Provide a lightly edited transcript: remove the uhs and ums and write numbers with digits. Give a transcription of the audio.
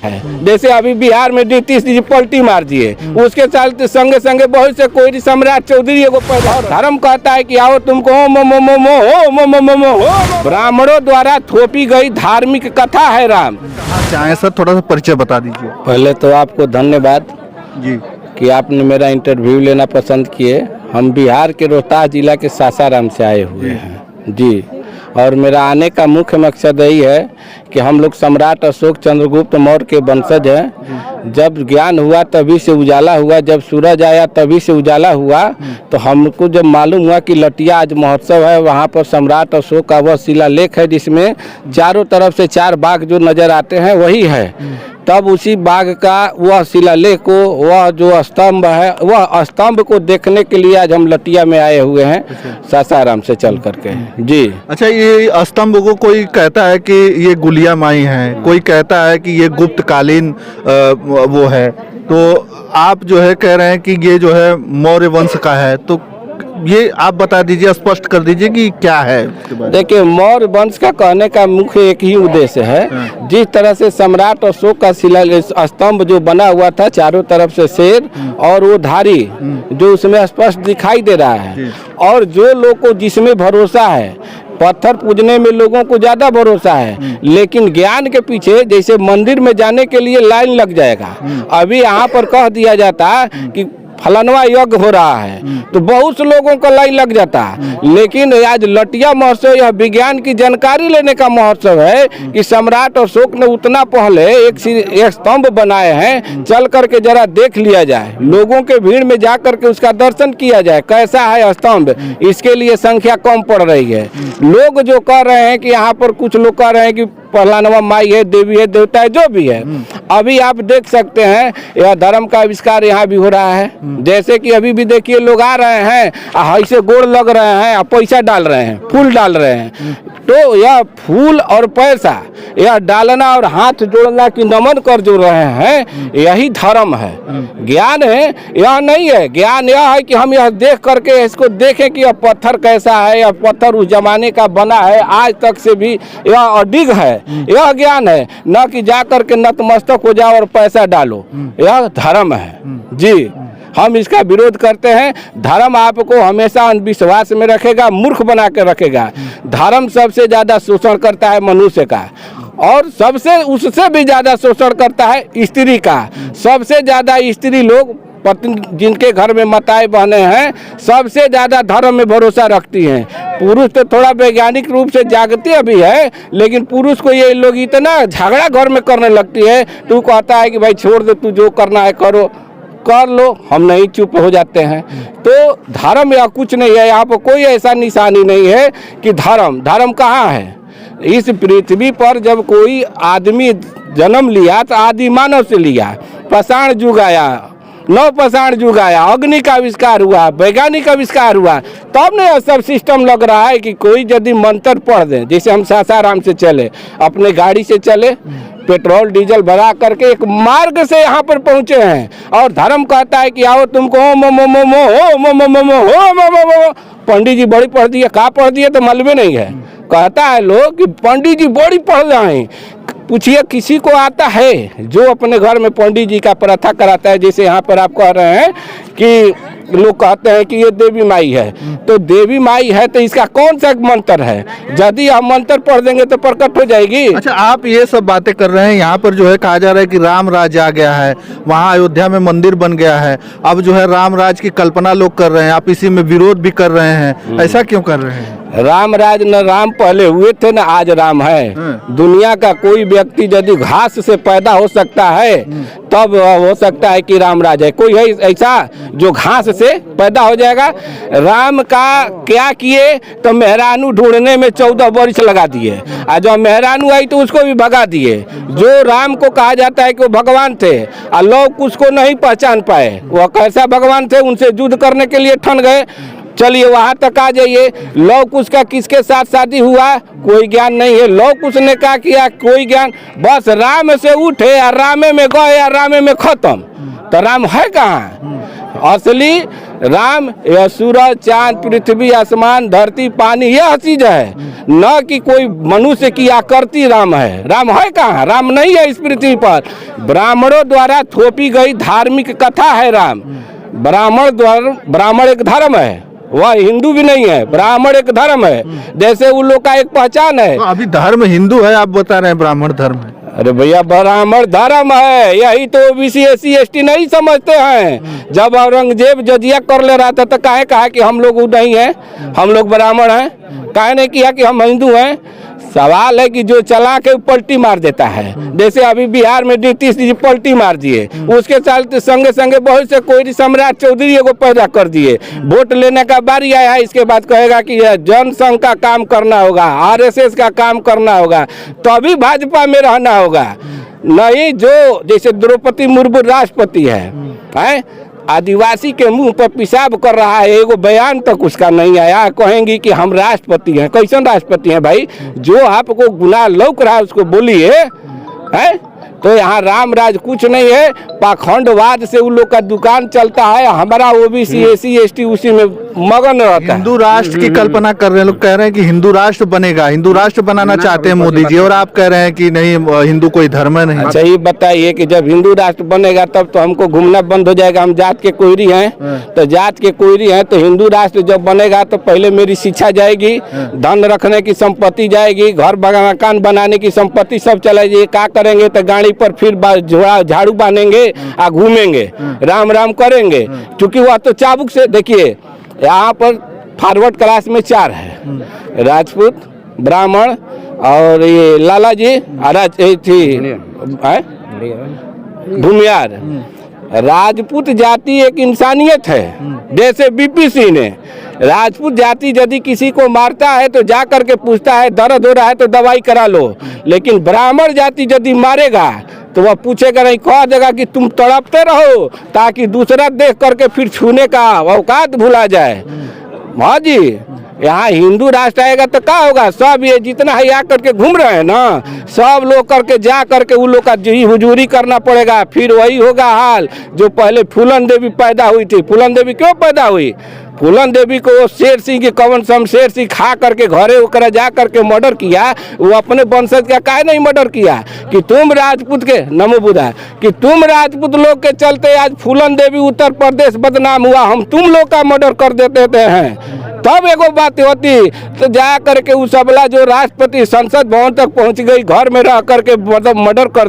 है। जैसे अभी बिहार में नीतीश जी पलटी मार दिए, उसके साथ संगे संगे बहुत से कोई सम्राट चौधरी को पैदा धर्म कहता है कि आओ तुमको ब्राह्मणों द्वारा थोपी गई धार्मिक कथा है राम। चाहे सर थोड़ा सा परिचय बता दीजिए। पहले तो आपको धन्यवाद जी कि आपने मेरा इंटरव्यू लेना पसंद किए। हम बिहार के रोहतास जिला के सासाराम से आए हुए हैं जी, और मेरा आने का मुख्य मकसद यही है कि हम लोग सम्राट अशोक चंद्रगुप्त मौर्य के वंशज हैं। जब ज्ञान हुआ तभी से उजाला हुआ, जब सूरज आया तभी से उजाला हुआ। तो हमको जब मालूम हुआ कि लटिया आज महोत्सव है, वहाँ पर सम्राट अशोक का वह शिलालेख है जिसमें चारों तरफ से 4 बाघ जो नजर आते हैं वही है। तब उसी बाघ का वह शिलालेख को, वह जो स्तंभ है, वह स्तंभ को देखने के लिए आज हम लटिया में आए हुए हैं सासाराम से चल करके जी। अच्छा, ये स्तंभ को कोई कहता है कि ये गुलिया माई है, कोई कहता है कि ये गुप्त कालीन वो है, तो आप जो है कह रहे हैं कि ये जो है मौर्य वंश का है, तो ये आप बता दीजिए, स्पष्ट कर दीजिए कि क्या है। देखिए, मौर्य वंश का कहने का मुख्य एक ही उद्देश्य है। जिस तरह से सम्राट अशोक का स्तंभ जो बना हुआ था, चारों तरफ से शेर और वो धारी जो उसमें स्पष्ट दिखाई दे रहा है, और जो लोग को जिसमें भरोसा है, पत्थर पूजने में लोगों को ज्यादा भरोसा है, लेकिन ज्ञान के पीछे जैसे मंदिर में जाने के लिए लाइन लग जाएगा। अभी यहाँ पर कह दिया जाता कि फलानवा यज्ञ हो रहा है तो बहुत से लोगों का लाइन लग जाता है, लेकिन आज लटिया महोत्सव यह विज्ञान की जानकारी लेने का महोत्सव है कि सम्राट अशोक ने उतना पहले एक स्तंभ बनाए हैं, चल करके जरा देख लिया जाए, लोगों के भीड़ में जा करके उसका दर्शन किया जाए कैसा है स्तंभ। इसके लिए संख्या कम पड़ रही है। लोग जो कह रहे हैं कि यहाँ पर कुछ लोग कह रहे हैं कि फलानवा माई है, देवी है, देवता है, जो भी है। अभी आप देख सकते हैं यह धर्म का आविष्कार यहाँ भी हो रहा है। जैसे कि अभी भी देखिए लोग आ रहे हैं, ऐसे गोड़ लग रहे हैं, पैसा डाल रहे हैं, फूल डाल रहे हैं। तो यह फूल और पैसा, यह डालना और हाथ जोड़ना की नमन कर जो रहे हैं, यही धर्म है। ज्ञान है यह नहीं है। ज्ञान यह है कि हम यह देख करके इसको देखें कि यह पत्थर कैसा है, यह पत्थर उस जमाने का बना है, आज तक से भी यह अडिग है। यह ज्ञान है, न कि जा करके नतमस्तक हो जाओ और पैसा डालो। यह धर्म है जी। हम इसका विरोध करते हैं। धर्म आपको हमेशा अंधविश्वास में रखेगा, मूर्ख बना के रखेगा। धर्म सबसे ज्यादा शोषण करता है मनुष्य का, और सबसे उससे भी ज्यादा शोषण करता है स्त्री का। सबसे ज्यादा स्त्री लोग पत्नी जिनके घर में माताएं बहने हैं, सबसे ज्यादा धर्म में भरोसा रखती हैं। पुरुष तो थोड़ा वैज्ञानिक रूप से जागते अभी है, लेकिन पुरुष को ये लोग इतना झगड़ा घर में करने लगती है। तू कहता है कि भाई छोड़ दे, तू जो करना है करो, कर लो, हम नहीं चुप हो जाते हैं। तो धर्म या कुछ नहीं है, यहाँ पर कोई ऐसा निशानी नहीं है कि धर्म कहाँ है। इस पृथ्वी पर जब कोई आदमी जन्म लिया तो आदि मानव से लिया। पाषाण युग आया, नवपाषाण युग आया, अग्नि का आविष्कार हुआ, वैज्ञानिक आविष्कार हुआ, तब न यह सब सिस्टम लग रहा है कि कोई यदि मंत्र पढ़ दे। जैसे हम सासाराम से चले, अपने गाड़ी से चले, पेट्रोल डीजल भरा करके एक मार्ग से यहाँ पर पहुँचे हैं, और धर्म कहता है कि आओ तुमको पंडित जी बड़ी पढ़ दिए, कहाँ पढ़ दिए तो मालूम नहीं है। कहता है लोग कि पंडित जी बड़ी पढ़ रहे हैं। पूछिए किसी को आता है जो अपने घर में पंडित जी का प्रथा कराता है। जैसे यहाँ पर आप कह रहे हैं कि लोग कहते हैं कि ये देवी माई है, तो देवी माई है तो इसका कौन सा मंत्र है? यदि हम मंत्र पढ़ देंगे तो प्रकट हो जाएगी। अच्छा, आप ये सब बातें कर रहे हैं, यहाँ पर जो है कहा जा रहा है कि राम राज आ गया है, वहाँ अयोध्या में मंदिर बन गया है, अब जो है राम राज की कल्पना लोग कर रहे हैं, आप इसी में विरोध भी कर रहे हैं, ऐसा क्यों कर रहे हैं? राम राज न राम पहले हुए थे न आज राम है। दुनिया का कोई व्यक्ति यदि घास से पैदा हो सकता है तब हो सकता है कि राम राज है। कोई है ऐसा जो घास से पैदा हो जाएगा? राम का क्या किए तो मेहरानू ढूंढने में 14 वर्ष लगा दिए, और जब मेहरानू आई तो उसको भी भगा दिए। जो राम को कहा जाता है कि वो भगवान थे और लोग उसको नहीं पहचान पाए, वह कैसा भगवान थे, उनसे युद्ध करने के लिए ठन गए। चलिए वहाँ तक आ जाइए। लौ कुश का किसके साथ शादी हुआ? कोई ज्ञान नहीं है। लौ कुश ने क्या किया? कोई ज्ञान। बस राम से उठे और रामे में गए और रामे में खत्म। तो राम है कहाँ? असली राम यह सूरज चांद पृथ्वी आसमान धरती पानी यह चीज है, न कि कोई मनुष्य की आकृति राम है। राम है कहाँ? राम नहीं है इस पृथ्वी पर। ब्राह्मणों द्वारा थोपी गई धार्मिक कथा है राम। ब्राह्मण एक धर्म है, वह हिंदू भी नहीं है। ब्राह्मण एक धर्म है, जैसे उन लोग का एक पहचान है। तो अभी धर्म हिंदू है, आप बता रहे हैं ब्राह्मण धर्म है। अरे भैया ब्राह्मण धर्म है, यही तो ओबीसी SC ST नहीं समझते हैं। जब औरंगजेब जजिया कर ले रहा था तो काहे कहा कि हम लोग नहीं हैं, हम लोग ब्राह्मण हैं? काहे नहीं किया कि हम हिंदू हैं? सवाल है कि जो चला के पलटी मार देता है, जैसे अभी बिहार में नीतीश जी पलटी मार दिए, उसके साथ संगे संगे बहुत से कोई सम्राट चौधरी को पैदा कर दिए। वोट लेने का बारी आया है, इसके बाद कहेगा कि यह जनसंघ का काम करना होगा, RSS का काम करना होगा, तभी भाजपा में रहना होगा। नहीं जो जैसे द्रौपदी मुर्मू राष्ट्रपति है, आदिवासी के मुंह पर पेशाब कर रहा है, एगो बयान तक उसका नहीं आया। कहेंगी कि हम राष्ट्रपति हैं। कैसन राष्ट्रपति हैं भाई? जो आपको गुनाह लौक रहा है उसको बोलिए, है? तो यहाँ राम राज कुछ नहीं है, पाखंडवाद से उन लोग का दुकान चलता है। हमारा OBC SC ST उसी में मगन रहता है। हिंदू राष्ट्र की कल्पना कर रहे हैं लोग, कह रहे हैं कि हिंदू राष्ट्र बनेगा, हिंदू राष्ट्र बनाना चाहते हैं मोदी जी, और आप कह रहे हैं कि नहीं हिंदू कोई धर्म है नहीं। अच्छा ये बताइए कि जब हिंदू राष्ट्र बनेगा तब तो हमको घूमना बंद हो जाएगा। हम जात के कोयरी हैं, तो जात के कोयरी हैं, तो हिंदू राष्ट्र जब बनेगा तो पहले मेरी शिक्षा जाएगी, धन रखने की संपत्ति जाएगी, घर मकान बनाने की संपत्ति सब चला जाएगी। क्या करेंगे? तो गाड़ी पर फिर झाड़ू बांधेंगे आ घूमेंगे, राम राम करेंगे। क्योंकि वह तो चाबुक से, देखिए यहाँ पर फॉरवर्ड क्लास में 4 है, राजपूत, ब्राह्मण और ये लाला जी भूमियार। राजपूत जाति एक इंसानियत है। जैसे BP सिंह ने, राजपूत जाति यदि किसी को मारता है तो जा करके पूछता है दर्द हो रहा है तो दवाई करा लो, लेकिन ब्राह्मण जाति यदि मारेगा तो वह पूछेगा नहीं, कह देगा कि तुम तड़पते रहो ताकि दूसरा देख करके फिर छूने का औकात भुला जाए। हाँ जी, यहाँ हिंदू राष्ट्र आएगा तो क्या होगा? सब ये जितना है आ करके घूम रहे हैं ना, सब लोग करके जा करके उन लोग का जी हुजूरी करना पड़ेगा। फिर वही होगा हाल जो पहले फूलन देवी पैदा हुई थी। फूलन देवी क्यों पैदा हुई? फूलन देवी को वो शेर सिंह के कवन शमशेर सिंह खा करके घरे होकर जा करके मर्डर किया। वो अपने वंशज का काहे नहीं मर्डर किया कि तुम राजपूत के, नमो बुद्धा, कि तुम राजपूत लोग के चलते आज फूलन देवी उत्तर प्रदेश बदनाम हुआ, हम तुम लोग का मर्डर कर देते हैं। तब एगो बात होती तो जा करके उस सबला जो राष्ट्रपति संसद भवन तक पहुंच गई, घर में रह करके मतलब मर्डर कर दिया।